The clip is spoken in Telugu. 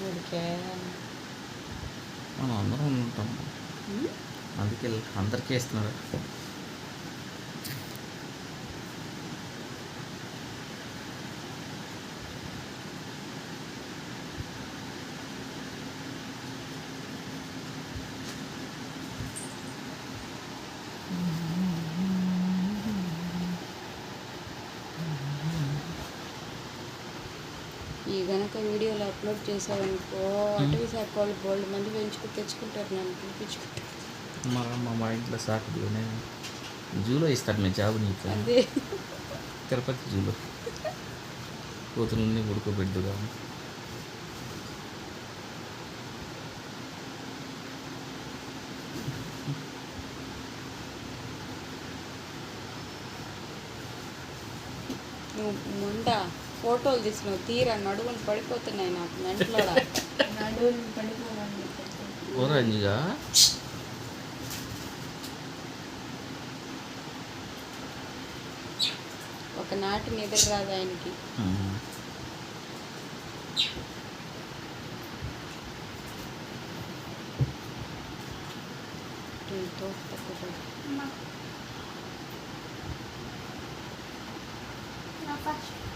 ఊరికే మనం అందరం ఉంటాం, అందుకే అందరికీ ఇస్తున్నారు. ఈ గనక వీడియోలు అప్లోడ్ చేసావనుకో అటవీ శాఖ వాళ్ళు బోల్డ్ మంది తెచ్చుకుంటారు, నన్ను పిలిపించుకుంటారు. మా ఇంట్లో సాకులోనే జూలో ఇస్తాడు మేము జాబ్ నీకు. అదే తిరుపతి జూలో కూతురుని ఉడుకోబెట్టుగా. నువ్వు ముండ ఫోటోలు తీసినావు, తీరా నడువులు పడిపోతున్నాయి నాకు మెంట్లో. నడువులు పడిపోవాలి. ఓరంజిగా ఒకనాటి నిద్ర రాదు ఆయనకి. నా ఫస్ట్